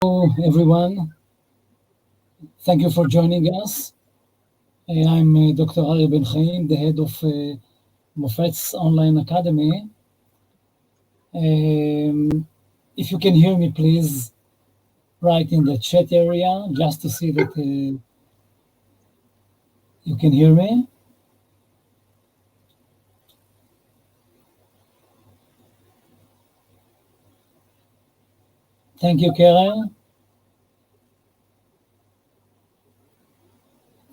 Hello, everyone. Thank you for joining us. I'm Dr. Ari Ben Chaim, the head of Mofet's Online Academy. If you can hear me, please write in the chat area just to see that you can hear me. Thank you, Karen.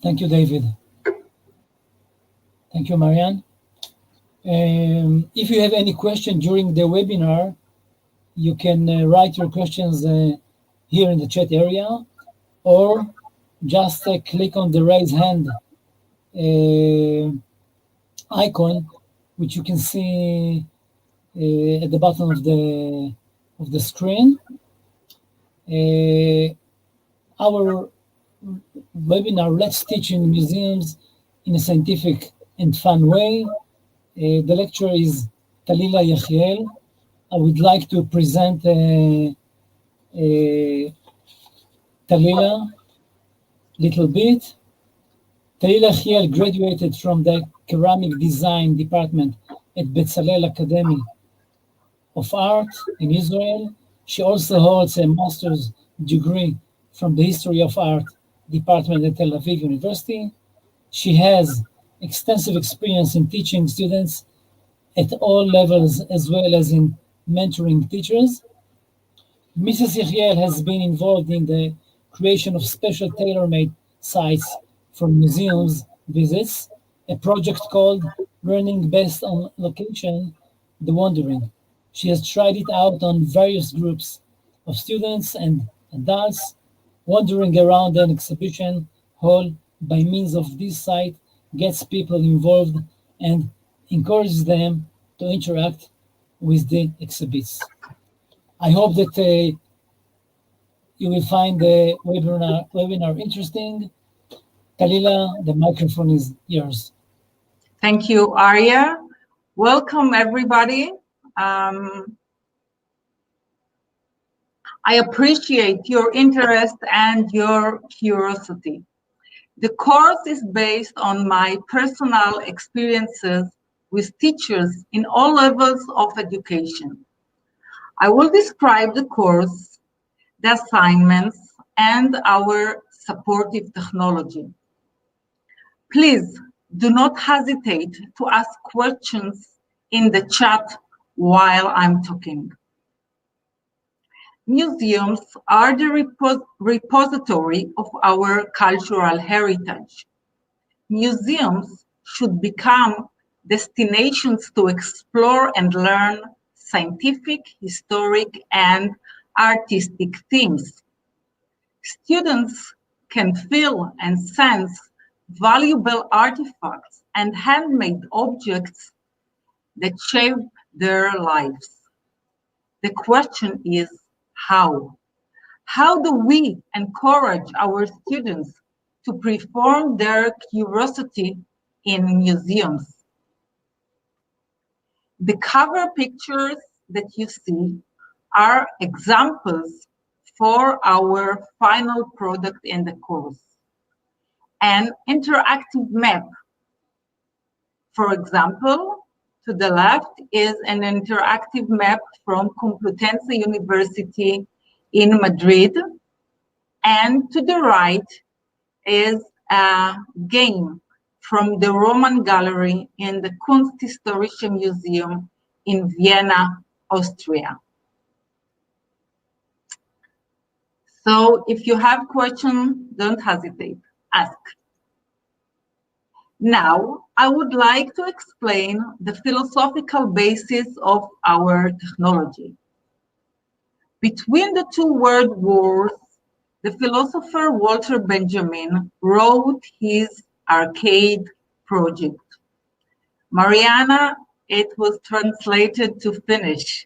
Thank you, David. Thank you, Marianne. If you have any question during the webinar, you can write your questions here in the chat area, or just click on the raise hand icon, which you can see at the bottom of the screen. Our webinar, Let's Teach in Museums in a Scientific and Fun Way. The lecturer is Talila Yechiel. I would like to present Talila little bit. Talila Yechiel graduated from the Ceramic Design Department at Bezalel Academy of Art in Israel. She also holds a master's degree from the History of Art department at Tel Aviv University. She has extensive experience in teaching students at all levels, as well as in mentoring teachers. Mrs. Yechiel has been involved in the creation of special tailor-made sites for museums visits, a project called Learning Based on Location, The Wandering. She has tried it out on various groups of students and adults. Wandering around an exhibition hall by means of this site gets people involved and encourages them to interact with the exhibits. I hope that you will find the webinar interesting. Talila, the microphone is yours. Thank you, Arya. Welcome, everybody. I appreciate your interest and your curiosity. The course is based on my personal experiences with teachers in all levels of education. I will describe the course, the assignments, and our supportive technology. Please do not hesitate to ask questions in the chat while I'm talking. Museums are the repository of our cultural heritage. Museums should become destinations to explore and learn scientific, historic, and artistic themes. Students can feel and sense valuable artifacts and handmade objects that shape their lives. The question is, how? How do we encourage our students to perform their curiosity in museums? The cover pictures that you see are examples for our final product in the course. An interactive map. For example, to the left is an interactive map from Complutense University in Madrid, and to the right is a game from the Roman Gallery in the Kunsthistorische Museum in Vienna, Austria. So if you have questions, don't hesitate, ask. Now, I would like to explain the philosophical basis of our technology. Between the two world wars, the philosopher Walter Benjamin wrote his arcade project. Mariana, it was translated to Finnish.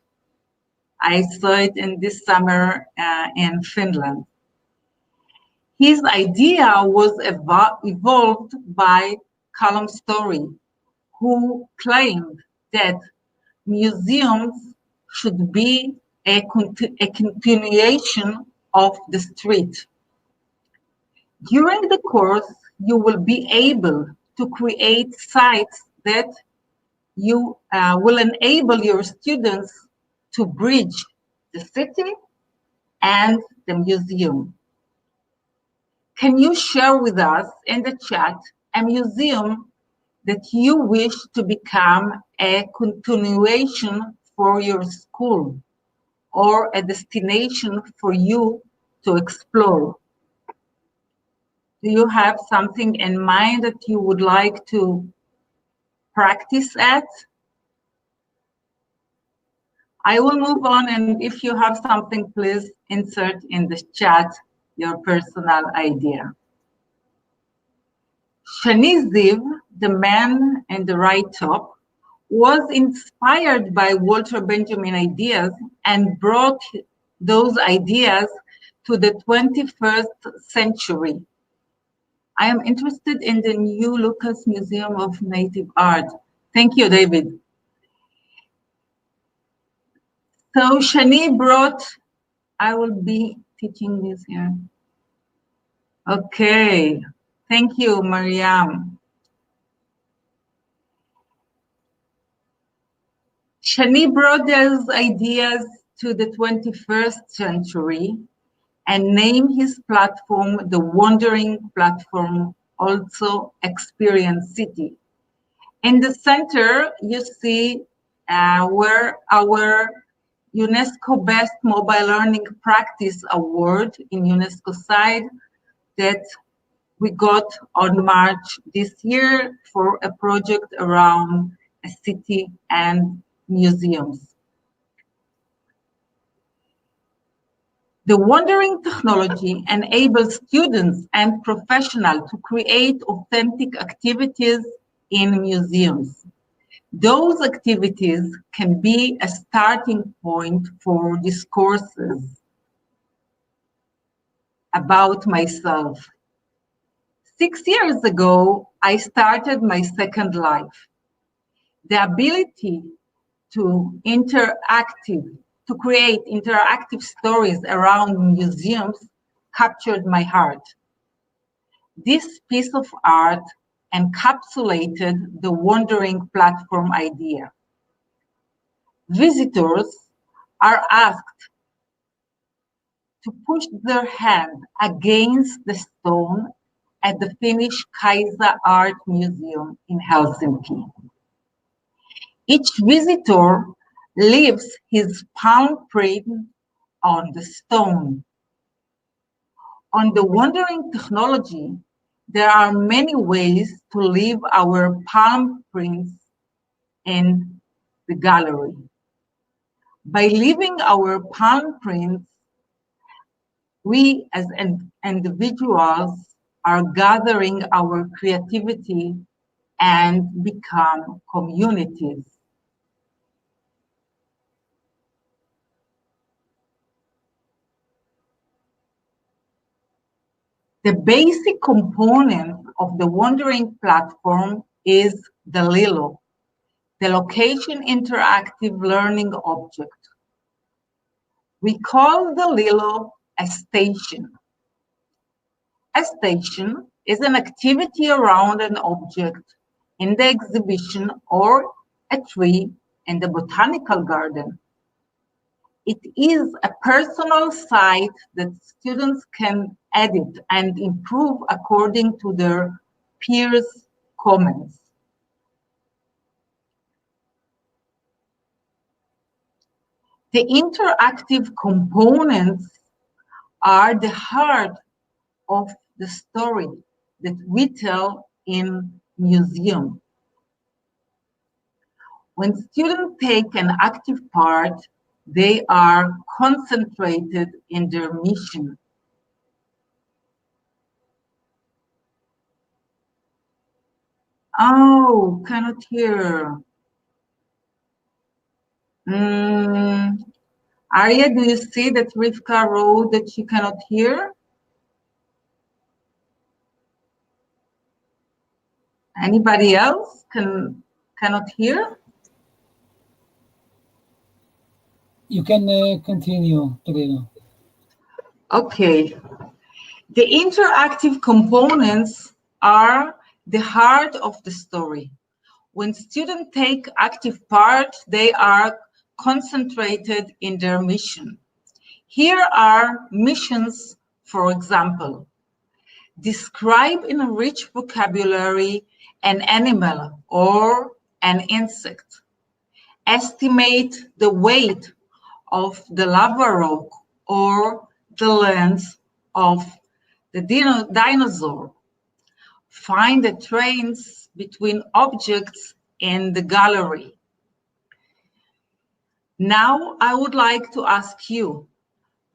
I saw it in this summer in Finland. His idea was evolved by Callum Story, who claimed that museums should be a continuation of the street. During the course, you will be able to create sites that you will enable your students to bridge the city and the museum. Can you share with us in the chat a museum that you wish to become a continuation for your school or a destination for you to explore? Do you have something in mind that you would like to practice at? I will move on, and if you have something, please insert in the chat your personal idea. Shani Ziv, the man in the right top, was inspired by Walter Benjamin ideas and brought those ideas to the 21st century. I am interested in the new Lucas Museum of Native Art. Thank you, David. So Shani brought, I will be teaching this here. Okay, thank you, Mariam. Shani brought those ideas to the 21st century and named his platform the Wandering Platform, also Experience City. In the center, you see where our UNESCO Best Mobile Learning Practice Award in UNESCO side that we got on March this year for a project around a city and museums. The wandering technology enables students and professionals to create authentic activities in museums. Those activities can be a starting point for discourses about myself. 6 years ago, I started my second life. The ability to create interactive stories around museums captured my heart. This piece of art encapsulated the wandering platform idea. Visitors are asked to push their hand against the stone at the Finnish Kaisa Art Museum in Helsinki. Each visitor leaves his palm print on the stone. On the wandering technology, there are many ways to leave our palm prints in the gallery. By leaving our palm prints, we as individuals are gathering our creativity and become communities. The basic component of the wandering platform is the Lilo, the location interactive learning object. We call the Lilo a station. A station is an activity around an object in the exhibition or a tree in the botanical garden. It is a personal site that students can edit and improve according to their peers' comments. The interactive components are the heart of the story that we tell in museum. When students take an active part, they are concentrated in their mission. Oh, cannot hear. Arya, do you see that Rivka wrote that she cannot hear? Anybody else cannot hear? You can continue, Pedro. Okay, the interactive components are the heart of the story. When students take active part, they are concentrated in their mission. Here are missions, for example. Describe in a rich vocabulary an animal or an insect. Estimate the weight of the lava rock or the length of the dinosaur. Find the trains between objects in the gallery. Now I would like to ask you,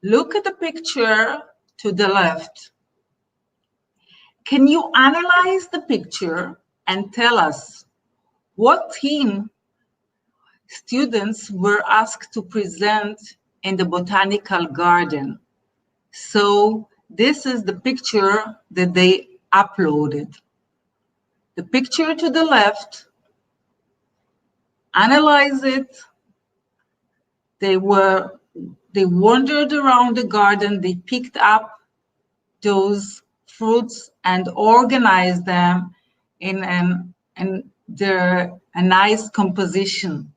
look at the picture to the left. Can you analyze the picture and tell us what theme students were asked to present in the botanical garden? So this is the picture that they uploaded. The picture to the left, analyze it. They wandered around the garden, they picked up those fruits and organized them in a nice composition.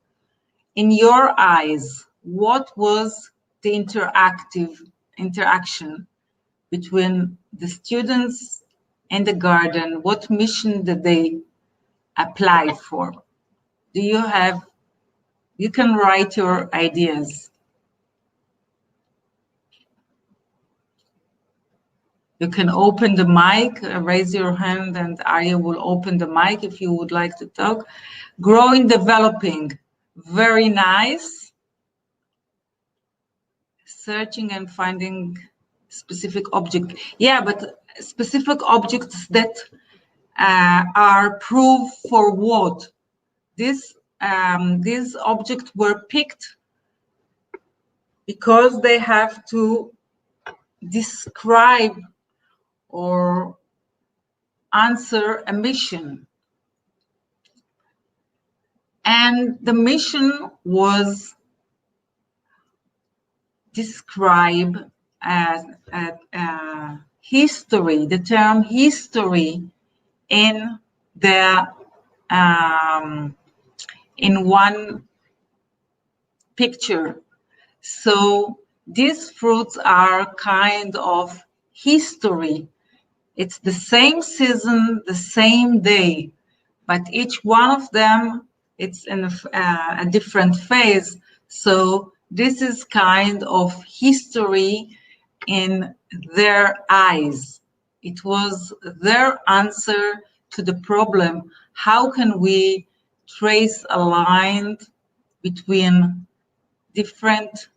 In your eyes, what was the interaction between the students and the garden? What mission did they apply for? You can write your ideas. You can open the mic, raise your hand, and Arya will open the mic if you would like to talk. Growing, developing, very nice. Searching and finding specific object. Yeah, but specific objects that are proof for what? These objects were picked because they have to describe or answer a mission. And the mission was describe history, the term history in one picture. So these fruits are kind of history. It's the same season, the same day, but each one of them, it's in a different phase. So this is kind of history in their eyes. It was their answer to the problem. How can we trace a line between different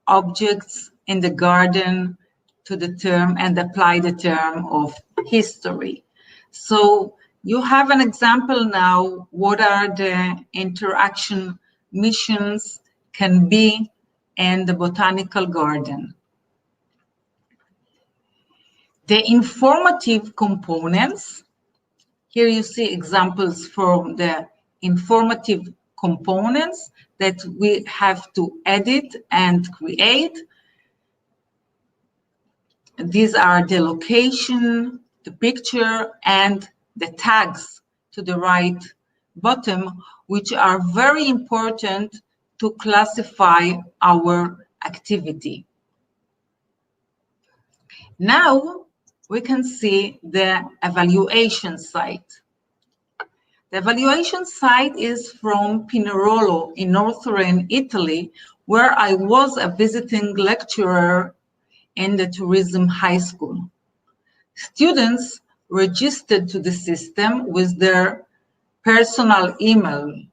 objects in the garden to the term and apply the term of history? So you have an example now. What are the interaction missions can be in the botanical garden? The informative components. Here you see examples from the informative components that we have to edit and create. These are the location, the picture, and the tags to the right bottom, which are very important to classify our activity. Now we can see the evaluation site. The evaluation site is from Pinerolo in northern Italy, where I was a visiting lecturer in the tourism high school. Students registered to the system with their personal email.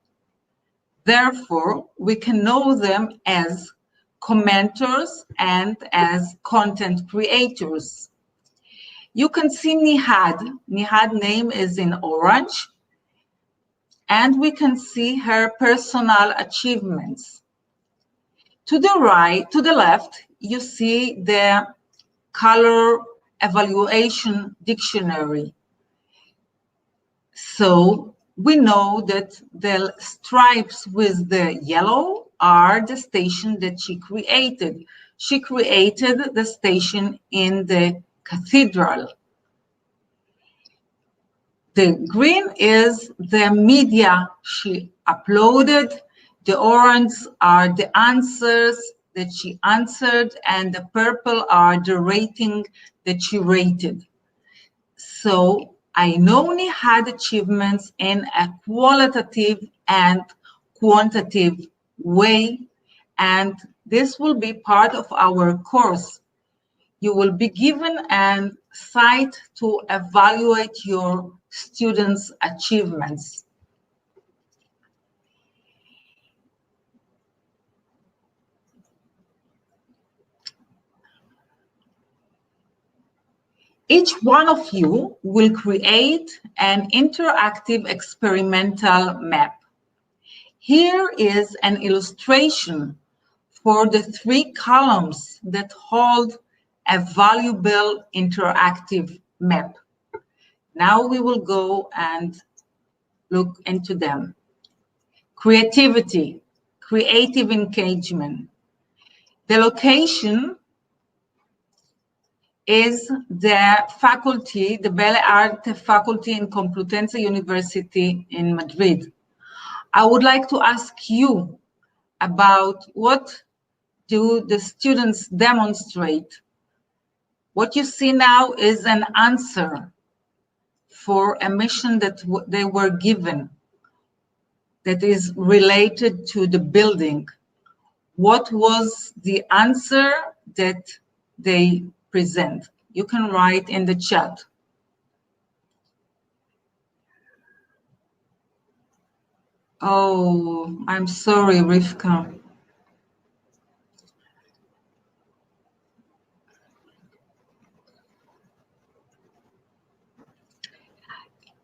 Therefore, we can know them as commenters and as content creators. You can see Nihad. Nihad name is in orange. And we can see her personal achievements. To the right, to the left, you see the color evaluation dictionary. So we know that the stripes with the yellow are the station that she created. She created the station in the cathedral. The green is the media she uploaded. The orange are the answers that she answered, and the purple are the rating that she rated. So I not only had achievements in a qualitative and quantitative way, and this will be part of our course. You will be given a site to evaluate your students' achievements. Each one of you will create an interactive experimental map. Here is an illustration for the 3 columns that hold a valuable interactive map. Now we will go and look into them. Creativity, creative engagement. The location is the faculty, the Belle Arte faculty in Complutense University in Madrid. I would like to ask you about what do the students demonstrate. What you see now is an answer for a mission that they were given that is related to the building. What was the answer that they present? You can write in the chat. Oh, I'm sorry, Rivka.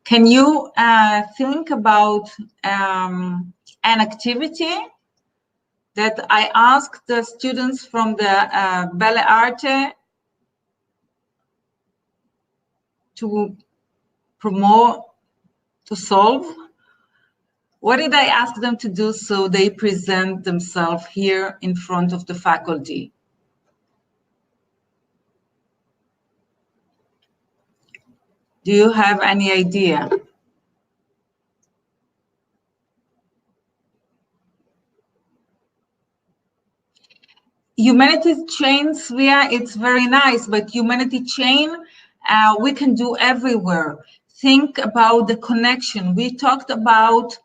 Can you think about an activity that I asked the students from the Belle Arte to promote, to solve? What did I ask them to do so they present themselves here in front of the faculty? Do you have any idea? Humanity chain, Svea, it's very nice, but humanity chain, we can do everywhere. Think about the connection. We talked about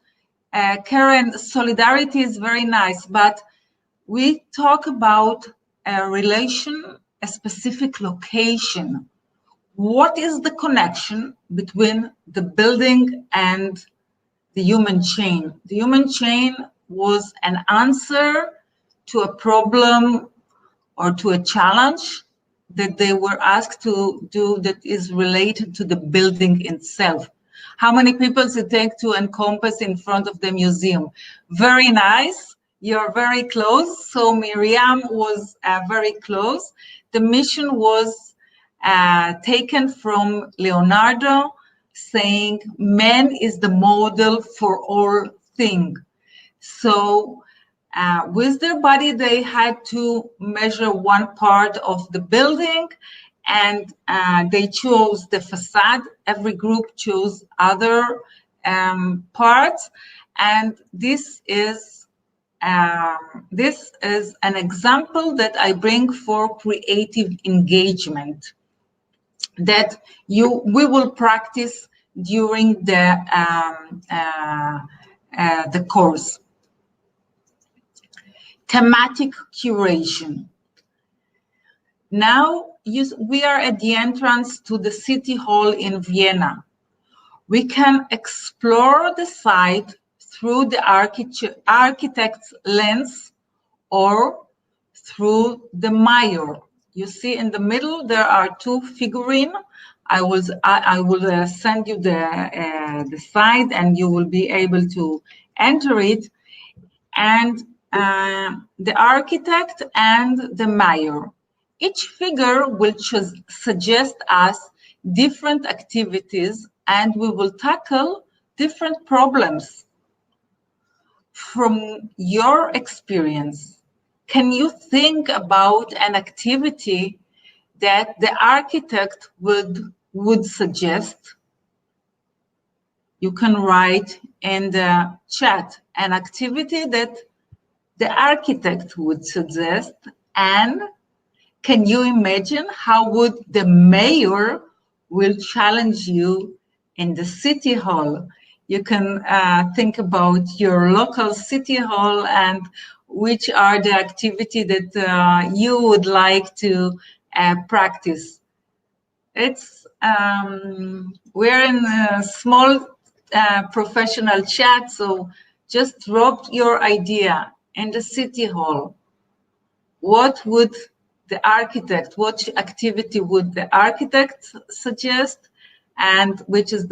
Karen, solidarity is very nice, but we talk about a relation, a specific location. What is the connection between the building and the human chain? The human chain was an answer to a problem or to a challenge that they were asked to do that is related to the building itself. How many people does it take to encompass in front of the museum? Very nice. You're very close. So Miriam was very close. The mission was taken from Leonardo, saying man is the model for all things. So with their body, they had to measure one part of the building, and they chose the facade. Every group chose other parts, and this is an example that I bring for creative engagement that we will practice during the course. Thematic curation. Now we are at the entrance to the City Hall in Vienna. We can explore the site through the architect's lens or through the mayor. You see in the middle there are 2 figurines. I will send you the site and you will be able to enter it. And the architect and the mayor. Each figure will suggest us different activities and we will tackle different problems. From your experience, can you think about an activity that the architect would suggest? You can write in the chat an activity that the architect would suggest, and can you imagine how would the mayor will challenge you in the city hall? You can think about your local city hall and which are the activity that you would like to practice. It's we're in a small professional chat, so just drop your idea in the city hall. What would the architect, what activity would the architect suggest, and which is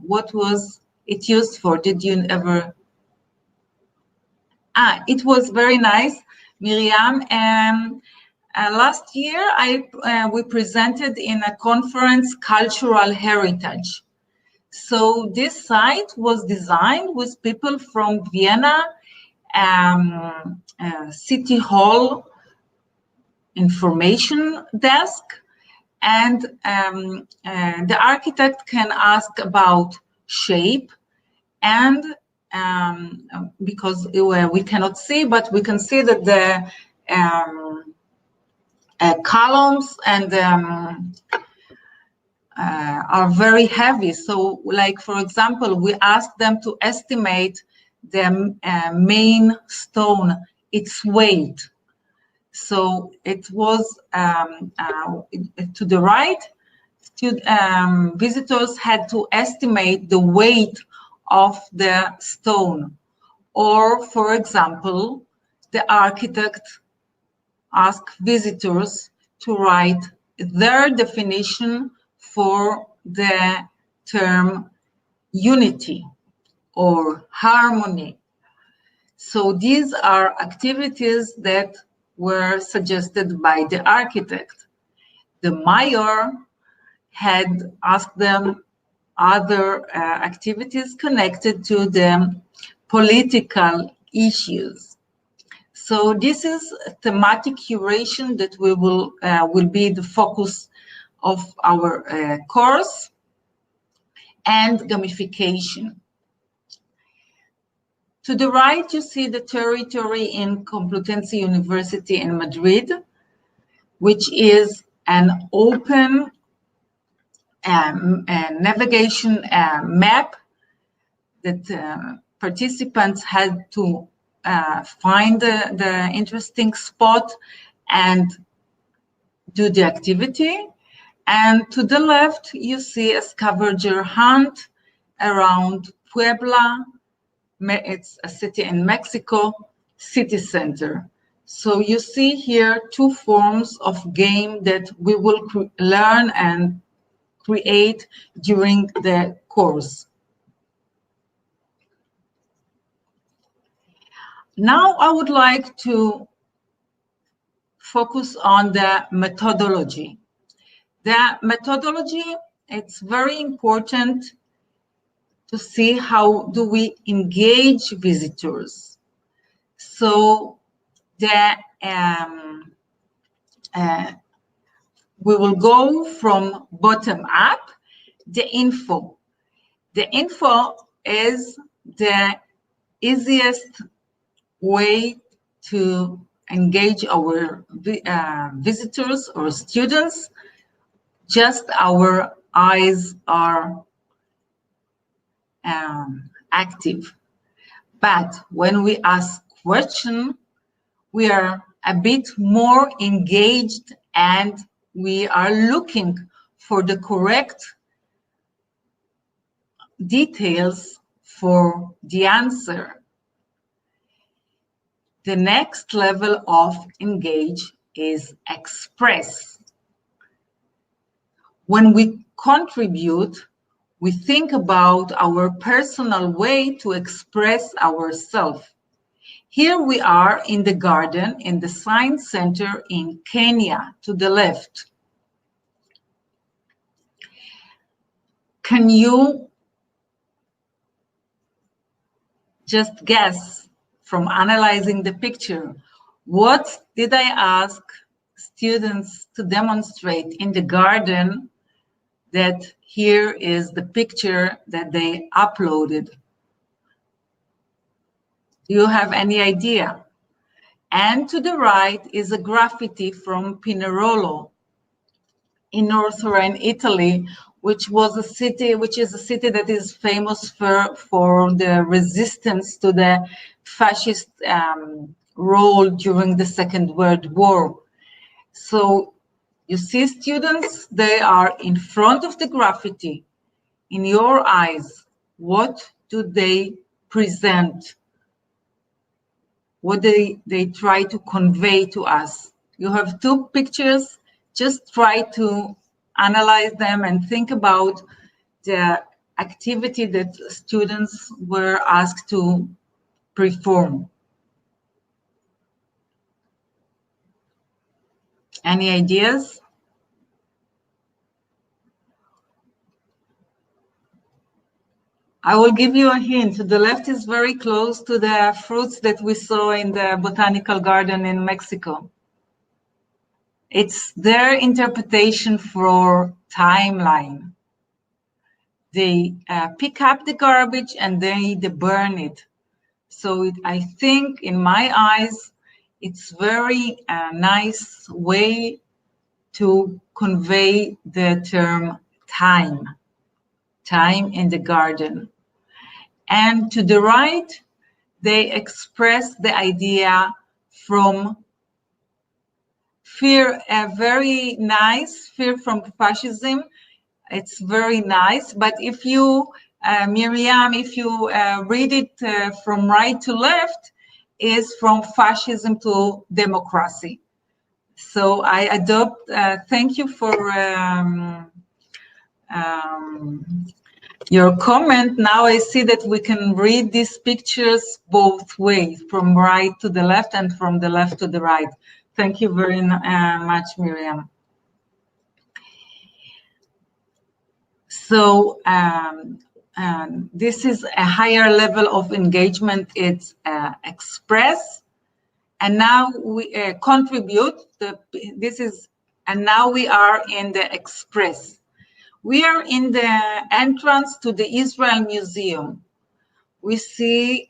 what was it used for? Did you ever? It was very nice, Miriam. Last year, we presented in a conference, Cultural Heritage. So this site was designed with people from Vienna, City Hall information desk, and the architect can ask about shape, and because we cannot see, but we can see that the columns and are very heavy. So, like, for example, we asked them to estimate the main stone, its weight. So it was to the right, visitors had to estimate the weight of the stone. Or, for example, the architect asked visitors to write their definition for the term unity or harmony. So these are activities that were suggested by the architect. The mayor had asked them other activities connected to the political issues. So this is thematic curation that we will be the focus of our course, and gamification. To the right, you see the territory in Complutense University in Madrid, which is an open navigation map that participants had to find the interesting spot and do the activity. And to the left, you see a scavenger hunt around Puebla. It's a city in Mexico, city center. So you see here two forms of game that we will learn and create during the course. Now I would like to focus on the methodology. The methodology, it's very important to see how do we engage visitors. So we will go from bottom up, the info. The info is the easiest way to engage our visitors or students. Just our eyes are active. But when we ask questions, we are a bit more engaged and we are looking for the correct details for the answer. The next level of engage is express. When we contribute, we think about our personal way to express ourselves. Here we are in the garden in the Science Center in Kenya, to the left. Can you just guess from analyzing the picture. What did I ask students to demonstrate in the garden that here is the picture that they uploaded? Do you have any idea? And to the right is a graffiti from Pinerolo in northern Italy, which is a city that is famous for the resistance to the fascist role during the Second World War. So you see students, they are in front of the graffiti. In your eyes, what do they present? What they try to convey to us? You have two pictures, just try to analyze them and think about the activity that students were asked to perform. Any ideas? I will give you a hint. The left is very close to the fruits that we saw in the botanical garden in Mexico. It's their interpretation for timeline. They pick up the garbage and they burn it. So I think, in my eyes, it's very nice way to convey the term time in the garden. And to the right, they express the idea from fear, a very nice fear from fascism. It's very nice, but if you, Miriam, if you read it from right to left, is from fascism to democracy. So I adopt, thank you for your comment. Now I see that we can read these pictures both ways, from right to the left and from the left to the right. Thank you very much, Miriam. So this is a higher level of engagement. It's express, and now we contribute. And now we are in the express. We are in the entrance to the Israel Museum. We see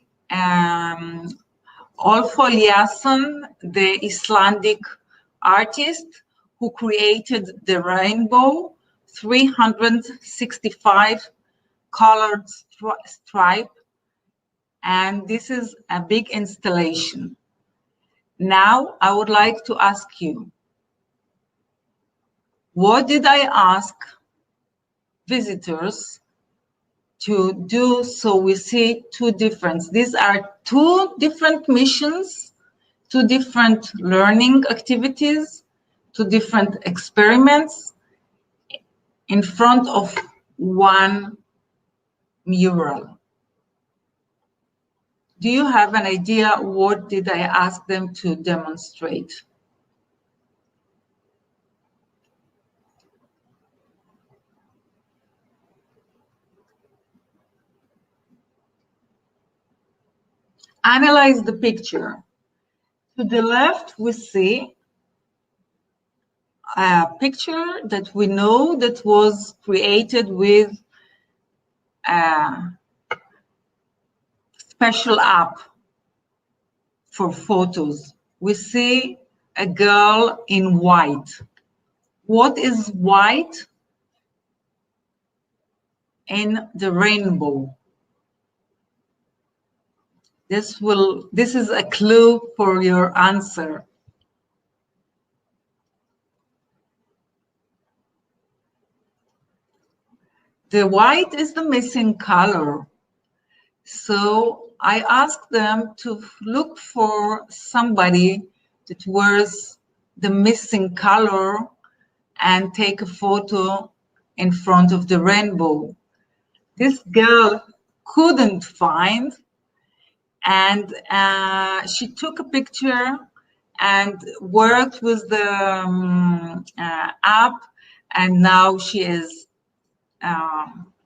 Olfo Eliasson, the Icelandic artist who created the rainbow, 365 colored stripe, and this is a big installation. Now I would like to ask you, what did I ask visitors to do? So we see two different, these are two different missions, two different learning activities, two different experiments in front of one mural. Do you have an idea what did I ask them to demonstrate? Analyze the picture. To the left, we see a picture that we know that was created with a special app for photos. We see a girl in white. What is white in the rainbow? This is a clue for your answer. The white is the missing color. So I asked them to look for somebody that wears the missing color and take a photo in front of the rainbow. This girl couldn't find, and she took a picture and worked with the app, and now she is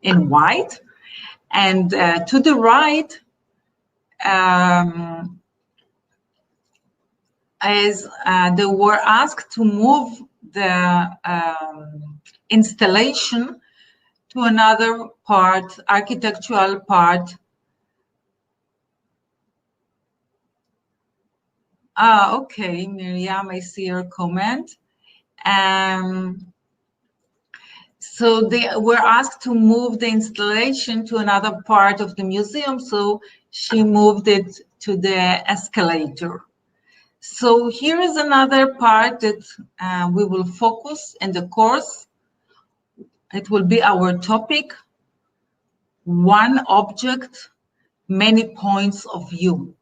in white. And to the right, is they were asked to move the installation to another part, architectural part. Okay, Miriam, I see your comment. So they were asked to move the installation to another part of the museum, so she moved it to the escalator. So here is another part that we will focus in the course. It will be our topic, one object, many points of view.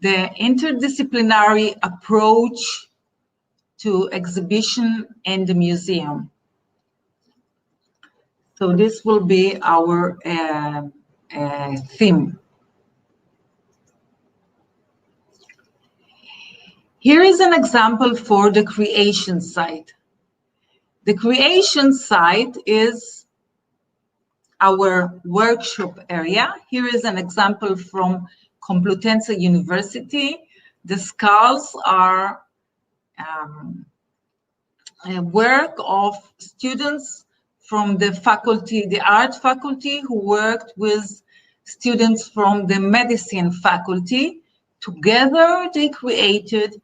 The interdisciplinary approach to exhibition in the museum. So this will be our theme. Here is an example for the creation site. The creation site is our workshop area. Here is an example from Complutense University. The skulls are a work of students from the faculty, the art faculty, who worked with students from the medicine faculty. Together, they created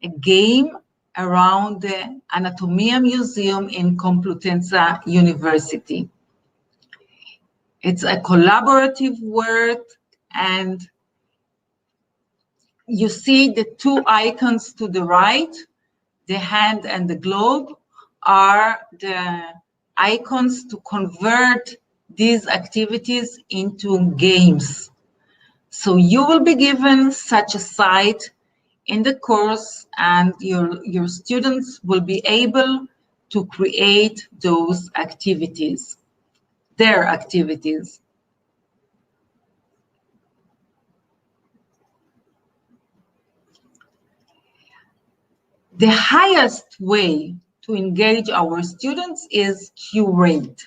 a game around the Anatomia Museum in Complutense University. It's a collaborative work, and you see the two icons to the right, the hand and the globe, are the icons to convert these activities into games. So you will be given such a site in the course, and your students will be able to create those activities, their activities. The highest way to engage our students is curate.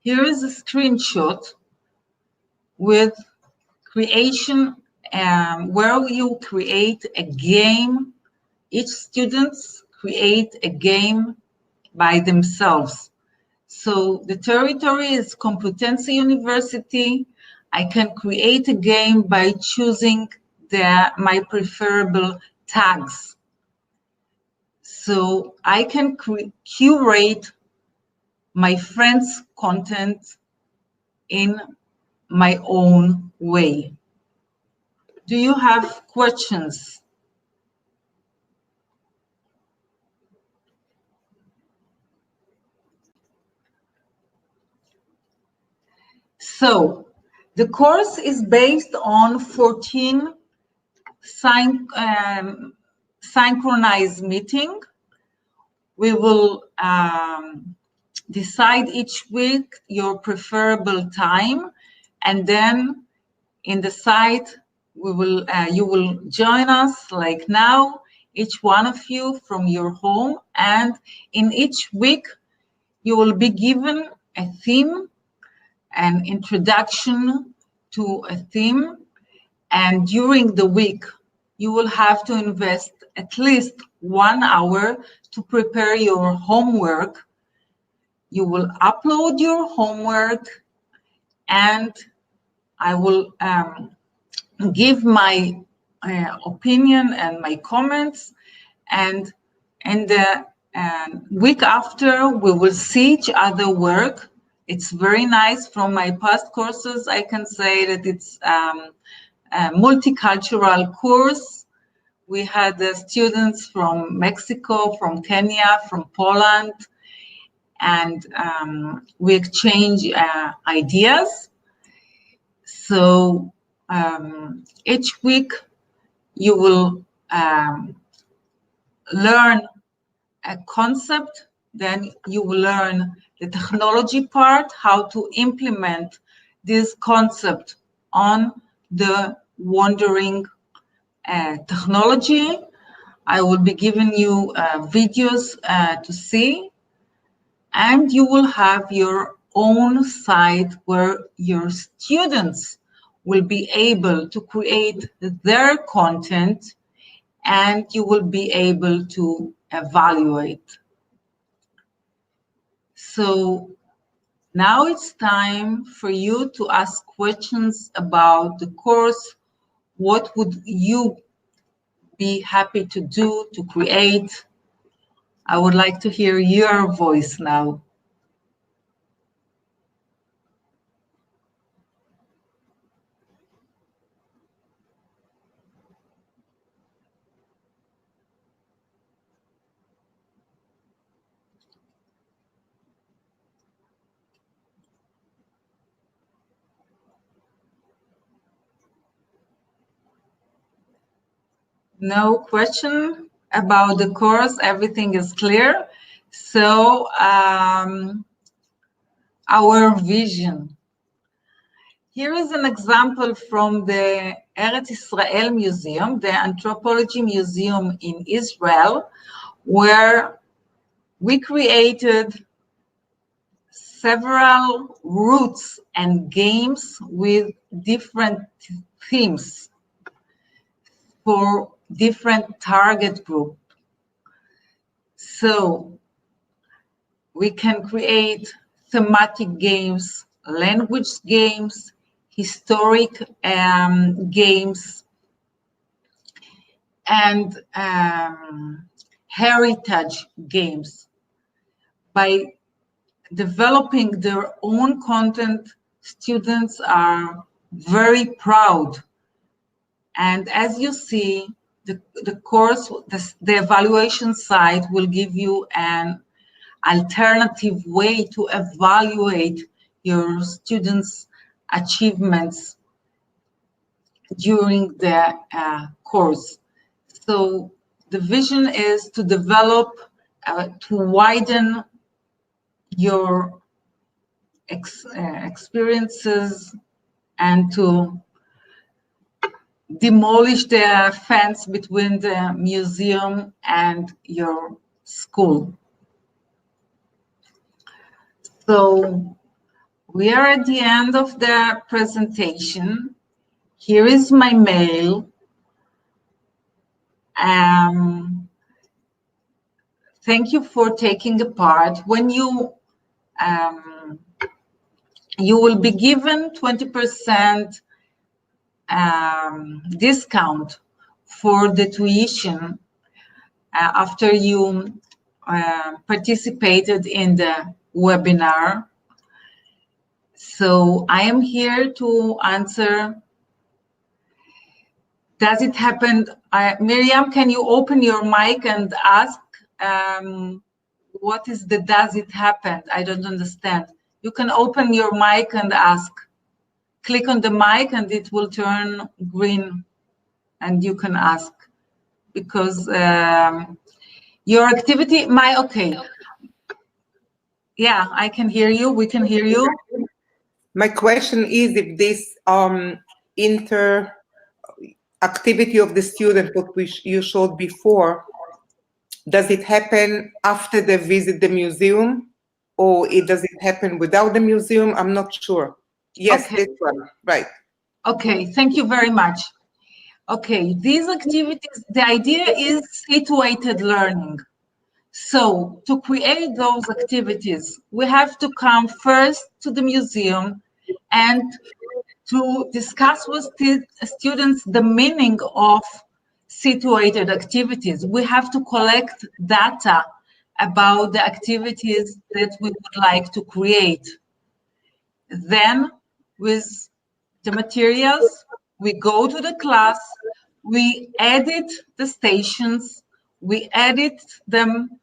Here is a screenshot with creation where you create a game. Each student create a game by themselves. So the territory is Complutense University. I can create a game by choosing my preferable tags. So I can curate my friends' content in my own way. Do you have questions? So the course is based on 14 synchronized meetings. We will decide each week your preferable time, and then in the site you will join us like now, each one of you from your home, and in each week you will be given a theme, an introduction to a theme, and during the week you will have to invest at least 1 hour to prepare your homework. You will upload your homework, and I will give my opinion and my comments. And in the week after, we will see each other work. It's very nice. From my past courses, I can say that it's a multicultural course. We had students from Mexico, from Kenya, from Poland, and we exchange ideas. So each week you will learn a concept, then you will learn the technology part, how to implement this concept on the wandering technology. I will be giving you videos to see, and you will have your own site where your students will be able to create their content, and you will be able to evaluate. So now it's time for you to ask questions about the course. What would you be happy to do, to create? I would like to hear your voice now. No question about the course, everything is clear. So our vision. Here is an example from the Eretz Israel Museum, the Anthropology Museum in Israel, where we created several routes and games with different themes for different target group. So we can create thematic games, language games, historic games, and heritage games. By developing their own content, students are very proud. And as you see, the course, the evaluation site will give you an alternative way to evaluate your students' achievements during the course. So the vision is to develop, to widen your experiences and to demolish the fence between the museum and your school. So we are at the end of the presentation. Here is my mail. Thank you for taking a part. When you will be given 20% discount for the tuition after you participated in the webinar. So I am here to answer. Does it happen? Miriam, can you open your mic and ask what is the does it happen? I don't understand. You can open your mic and ask. Click on the mic and it will turn green and you can ask. Because your activity, okay. Yeah, I can hear you. We can hear you. My question is if this activity of the student, what you showed before, does it happen after they visit the museum, or does it happen without the museum? I'm not sure. Yes, okay. This one, right. Okay, thank you very much. Okay, these activities, the idea is situated learning. So to create those activities, we have to come first to the museum and to discuss with students the meaning of situated activities. We have to collect data about the activities that we would like to create. Then with the materials, we go to the class, we edit the stations, we edit them,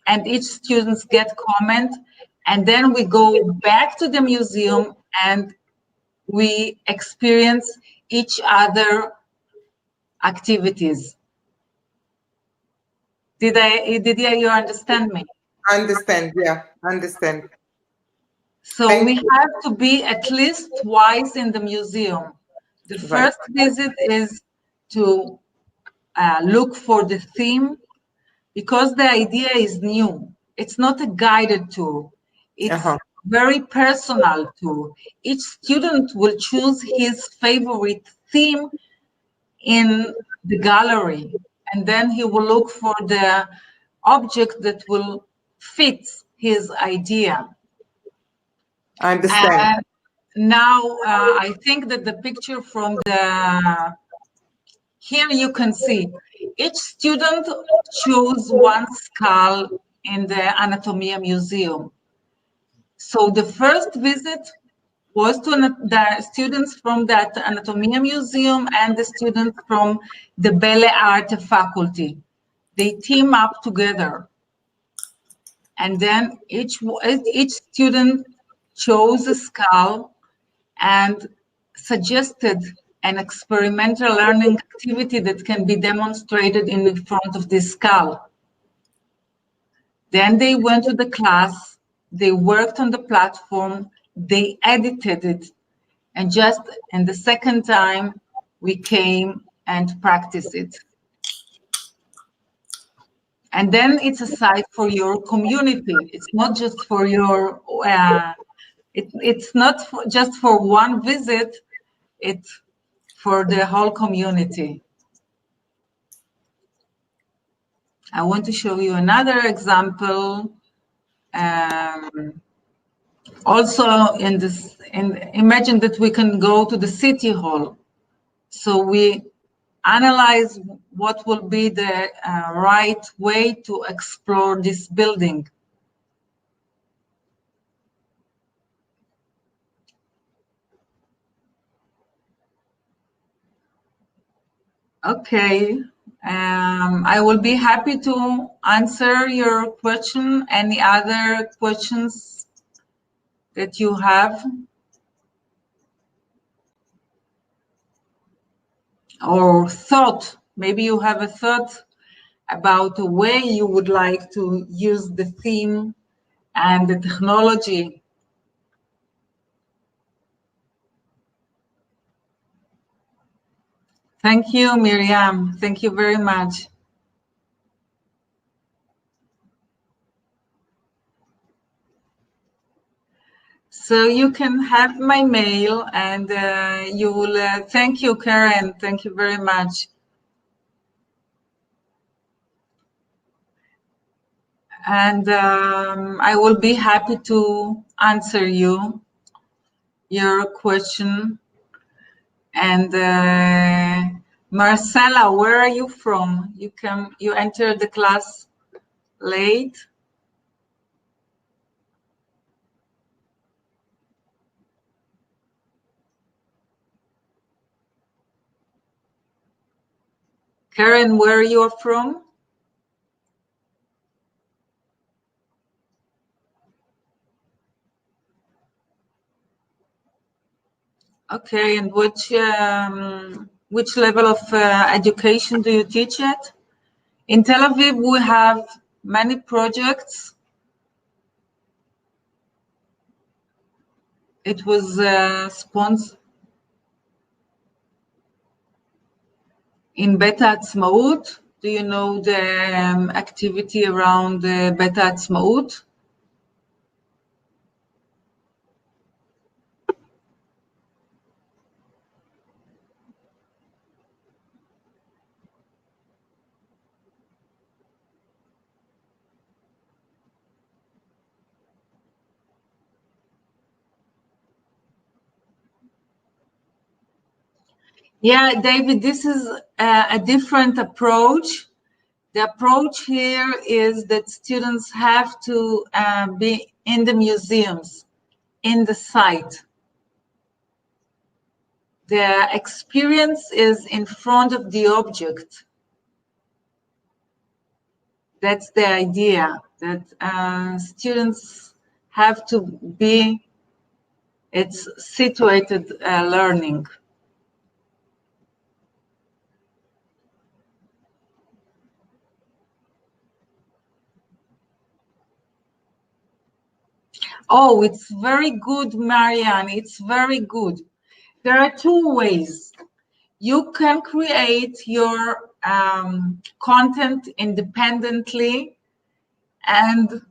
and each student get comment, and then we go back to the museum and we experience each other activities. Did you understand me? I understand, yeah, I understand. So we have to be at least twice in the museum. The first visit is to look for the theme, because the idea is new. It's not a guided tour. It's very personal too. Each student will choose his favorite theme in the gallery, and then he will look for the object that will fit his idea. I understand. Now, I think that the picture from the, here you can see, each student chose one skull in the Anatomia Museum. So the first visit was to the students from that Anatomia Museum and the students from the Belle Arte faculty. They team up together. And then each student chose a skull and suggested an experimental learning activity that can be demonstrated in front of this skull. Then they went to the class, they worked on the platform, they edited it, and just in the second time, we came and practiced it. And then it's a site for your community. It's not just for your, it's not just for one visit, it's for the whole community. I want to show you another example. Also in this, imagine that we can go to the city hall. So we analyze what will be the right way to explore this building. Okay, I will be happy to answer your question. Any other questions that you have? Or thought, maybe you have a thought about the way you would like to use the theme and the technology. Thank you, Miriam. Thank you very much. So you can have my mail, and you will, thank you, Karen. Thank you very much. And I will be happy to answer your question. And Marcella, where are you from? You entered the class late. Karen, where you are from? Okay, and which level of education do you teach at? In Tel Aviv, we have many projects. It was sponsored in Beta Atzmaut. Do you know the activity around Beta Atzmaut? Yeah, David, this is a different approach. The approach here is that students have to be in the museums, in the site. The experience is in front of the object. That's the idea, that students have to be, it's situated learning. Oh, it's very good, Marianne. It's very good. There are two ways. You can create your content independently and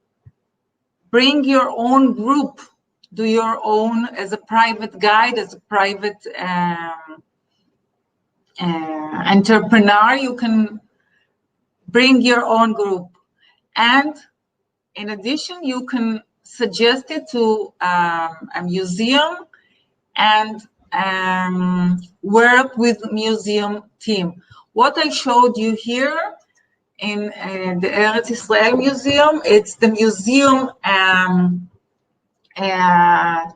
bring your own group do your own as a private guide, as a private entrepreneur. You can bring your own group. And in addition, you can suggest it to a museum and work with museum team. What I showed you here in the Eretz Israel Museum, it's the museum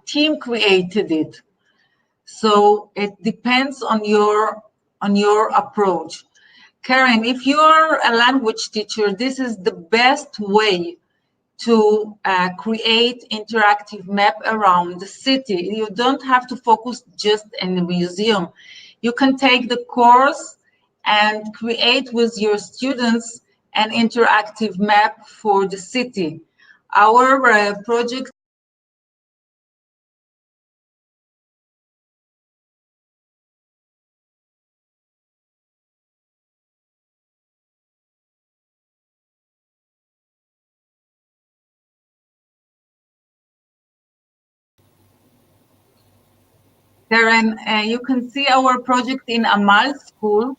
team created it. So it depends on your approach. Karen, if you're a language teacher, this is the best way to create interactive map around the city. You don't have to focus just in the museum. You can take the course and create with your students an interactive map for the city. Our project Karen, you can see our project in Amal School.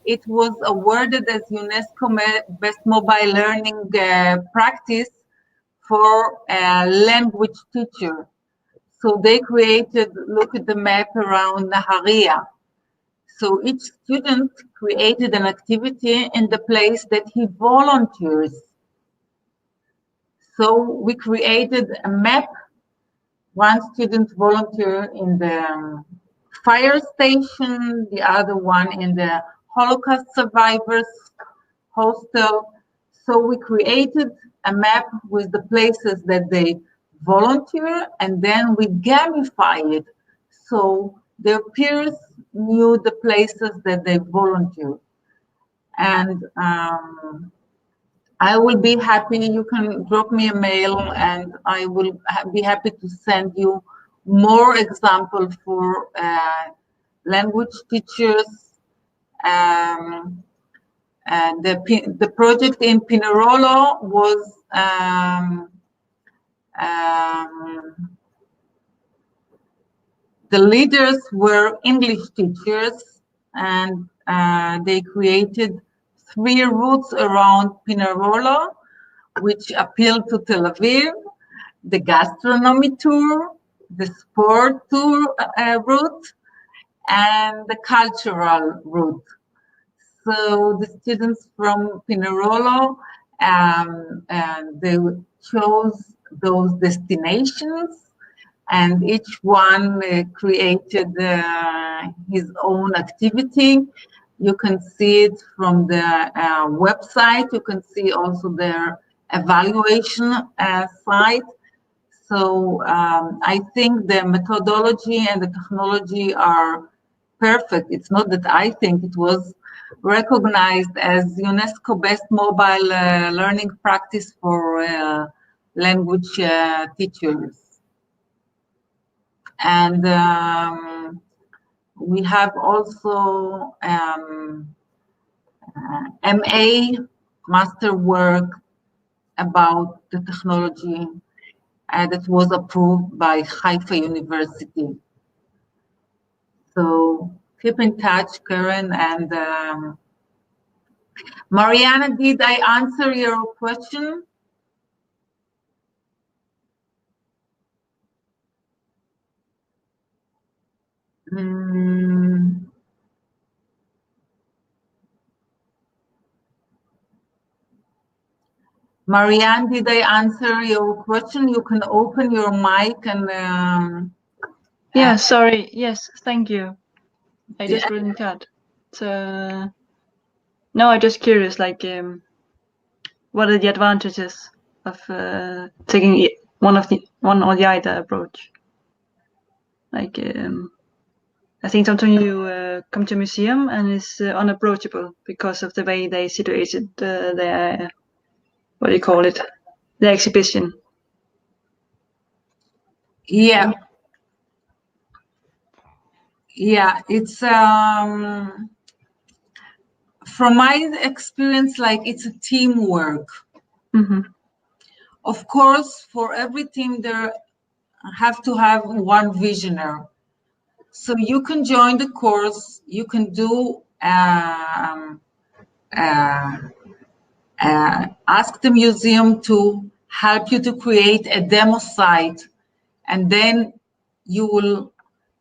It was awarded as UNESCO Best Mobile Learning Practice for a language teacher. So they created, look at the map around Nahariya. So each student created an activity in the place that he volunteers. So we created a map. One student volunteered in the fire station, the other one in the Holocaust survivors hostel. So we created a map with the places that they volunteer, and then we gamify it. So their peers knew the places that they volunteer. And I will be happy, you can drop me a mail and I will be happy to send you more examples for language teachers. And the project in Pinerolo was the leaders were English teachers, and they created 3 routes around Pinerolo, which appealed to Tel Aviv: the gastronomy tour, the sport tour route, and the cultural route. So the students from Pinerolo, they chose those destinations, and each one created his own activity. You can see it from the website. You can see also their evaluation site. So I think the methodology and the technology are perfect. It's not that I think, it was recognized as UNESCO Best Mobile Learning Practice for language teachers. And we have also MA master work about the technology that was approved by Haifa University. So keep in touch, Karen. And Mariana, did I answer your question? Marianne, did I answer your question? You can open your mic and... yeah, sorry. Yes, thank you. I just couldn't cut. So, no, I'm just curious, like, what are the advantages of taking one or the other approach? Like, I think sometimes you come to a museum and it's unapproachable because of the way they situated their, what do you call it, the exhibition. Yeah. Yeah, it's from my experience, like, it's a teamwork. Mm-hmm. Of course, for every team there have to have one visionary. So you can join the course, you can do ask the museum to help you to create a demo site, and then you will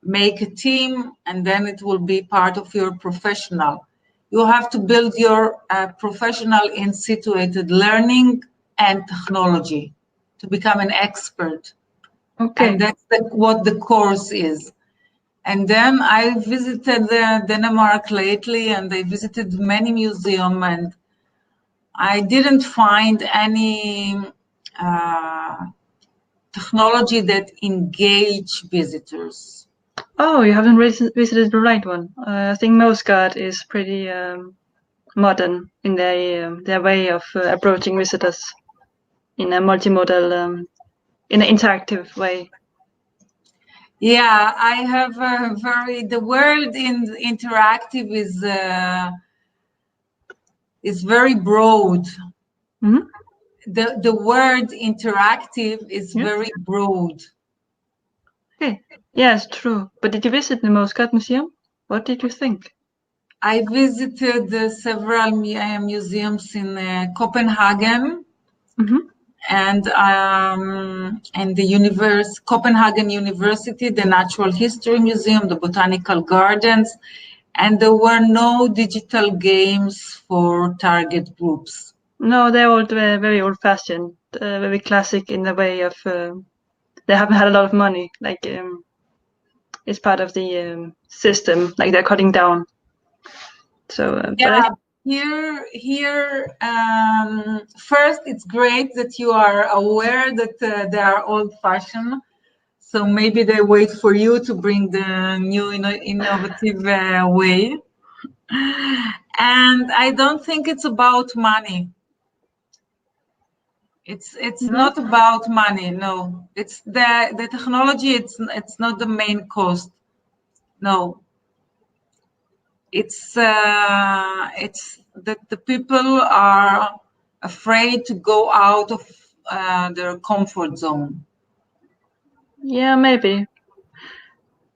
make a team, and then it will be part of your professional. You have to build your professional in situated learning and technology to become an expert. Okay. And that's what the course is. And then I visited Denmark lately, and I visited many museums, and I didn't find any technology that engage visitors. Oh, you haven't visited the right one. I think MostGuard is pretty modern in their way of approaching visitors in a multimodal, in an interactive way. Yeah, I have the word in interactive is very broad. Mm-hmm. The word interactive is very broad. Okay. Yes, true. But did you visit the MostGuard Museum? What did you think? I visited several museums in Copenhagen. Mm-hmm. And the Copenhagen University, the Natural History Museum, the Botanical Gardens, and there were no digital games for target groups. No, they're all very old-fashioned, very classic in the way of they haven't had a lot of money. Like it's part of the system. Like they're cutting down. So yeah, here first, it's great that you are aware that they are old-fashioned. So maybe they wait for you to bring the new innovative way. And I don't think it's about money. It's not about money. No, it's the technology. It's not the main cost. No, it's that the people are afraid to go out of their comfort zone. yeah, maybe.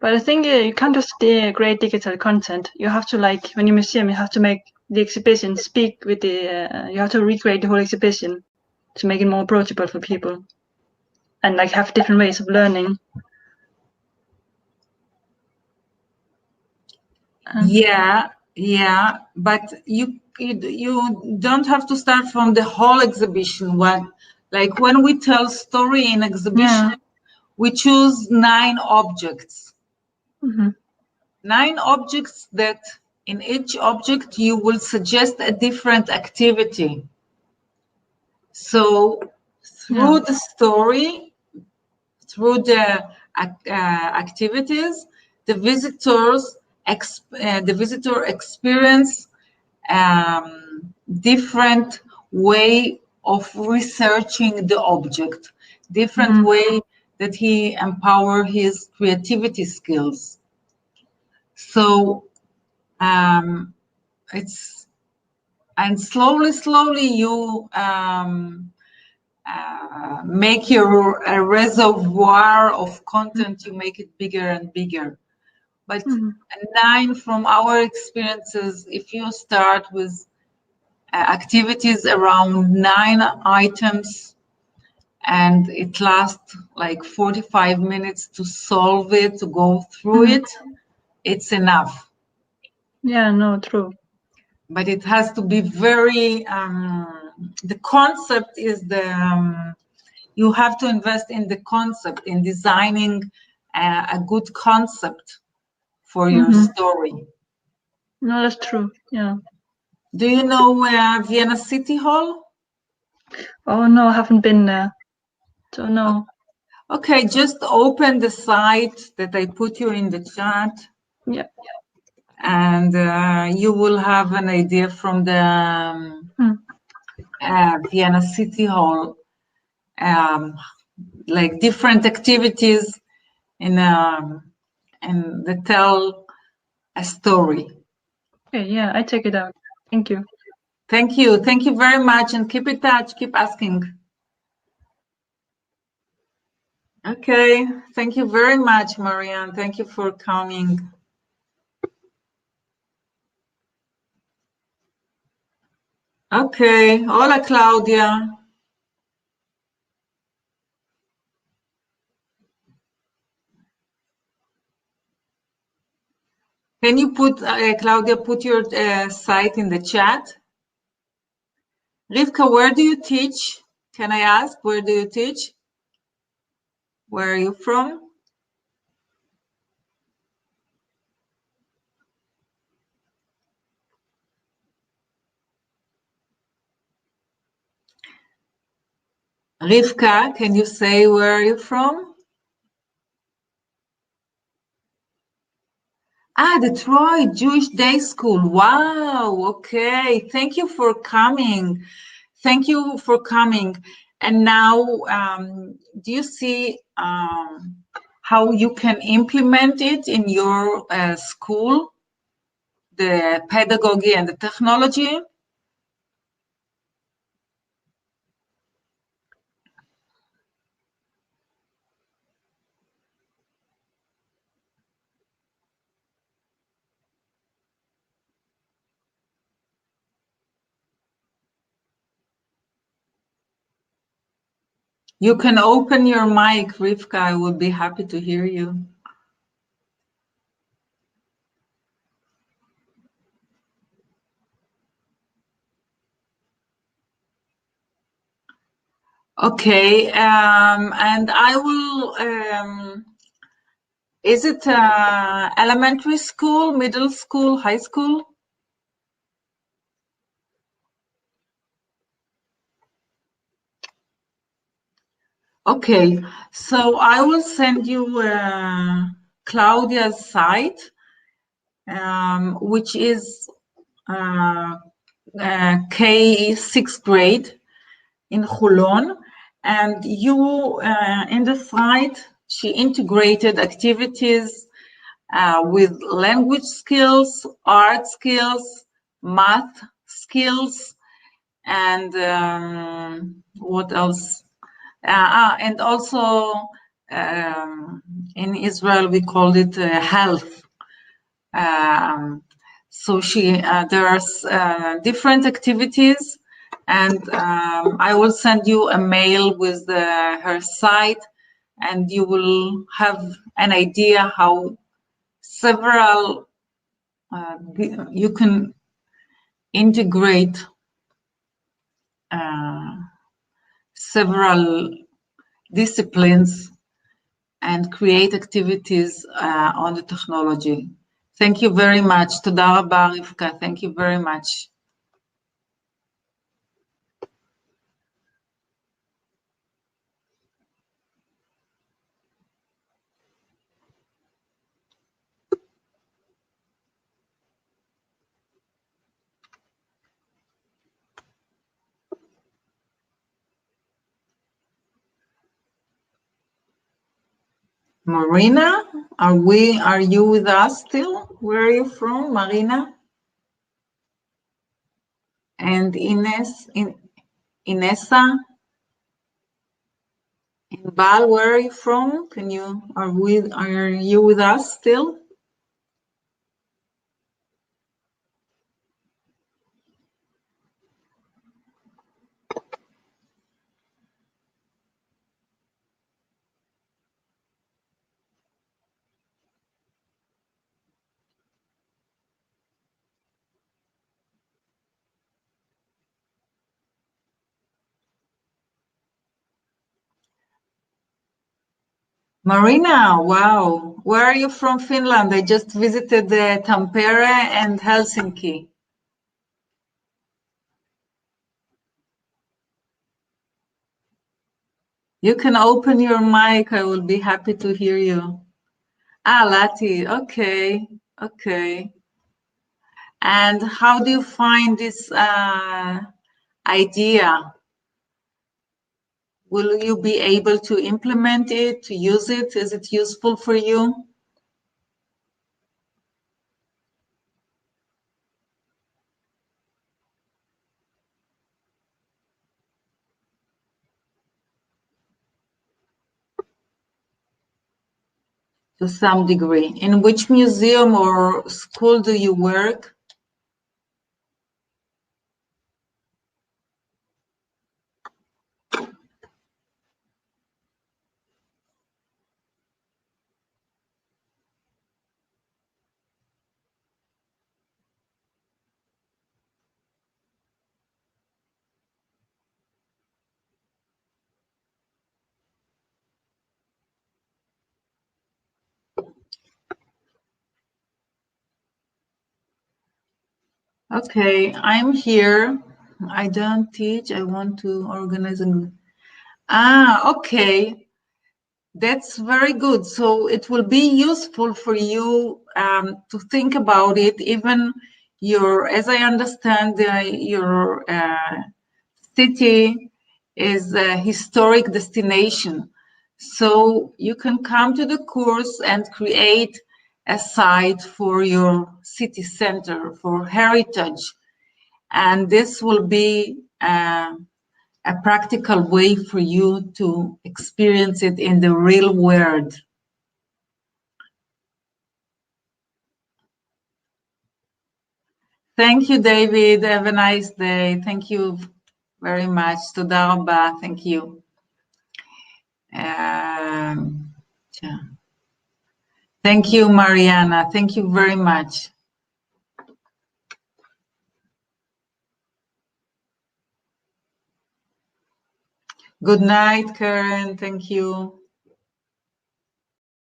But I think you can't just create digital content. You have to, like, when you museum, you have to make the exhibition speak with the. You have to recreate the whole exhibition to make it more approachable for people, and like have different ways of learning. Yeah, but you don't have to start from the whole exhibition. Like when we tell story in exhibition, we choose 9 objects. Mm-hmm. 9 objects that in each object you will suggest a different activity. So through the story, through the activities, the visitor experience different way of researching the object, different way that he empower his creativity skills. So it's, and slowly you make your a reservoir of content, you make it bigger and bigger. But 9 from our experiences, if you start with activities around 9 items and it lasts like 45 minutes to solve it, to go through it, it's enough. Yeah, no, true. But it has to be very, the concept is you have to invest in the concept, in designing a good concept for your story. No, that's true. Yeah. Do you know Vienna City Hall? Oh no, I haven't been there. So no. Okay, just open the site that I put you in the chat. Yeah. And you will have an idea from the Vienna City Hall, like different activities in that tell a story. Okay, yeah, I check it out. Thank you. Thank you. Thank you very much, and keep in touch. Keep asking. Okay, thank you very much, Marianne. Thank you for coming. Okay, hola, Claudia. Can you put, Claudia, put your site in the chat? Rivka, where do you teach? Can I ask, where do you teach? Where are you from? Rivka, can you say where are you from? Ah, Detroit Jewish Day School. Wow, okay. Thank you for coming. Thank you for coming. And now, do you see how you can implement it in your school, the pedagogy and the technology? You can open your mic, Rivka. I would be happy to hear you. Okay, and I will, is it elementary school, middle school, high school? Okay, so I will send you Claudia's site, which is K 6th grade in Hulon, and you in the site she integrated activities with language skills, art skills, math skills, and what else? And also in Israel we called it health. So there are different activities, and I will send you a mail with her site, and you will have an idea how several you can integrate several disciplines and create activities on the technology. Thank you very much. תודה רבה, רבקה. Thank you very much. Marina, are you with us still? Where are you from, Marina? And Inessa? Inbal, where are you from? Are you with us still? Marina, wow. Where are you from, Finland? I just visited Tampere and Helsinki. You can open your mic. I will be happy to hear you. Ah, Lati. Okay. Okay. And how do you find this idea? Will you be able to implement it, to use it? Is it useful for you? to some degree. In which museum or school do you work? Okay, I'm here. I don't teach. I want to organize. Okay. That's very good. So it will be useful for you to think about it. Even as I understand, your city is a historic destination. So you can come to the course and create a site for your city center, for heritage. And this will be a practical way for you to experience it in the real world. Thank you, David. Have a nice day. Thank you very much. תודה רבה. Thank you. Thank you, Mariana. Thank you very much. Good night, Karen. Thank you.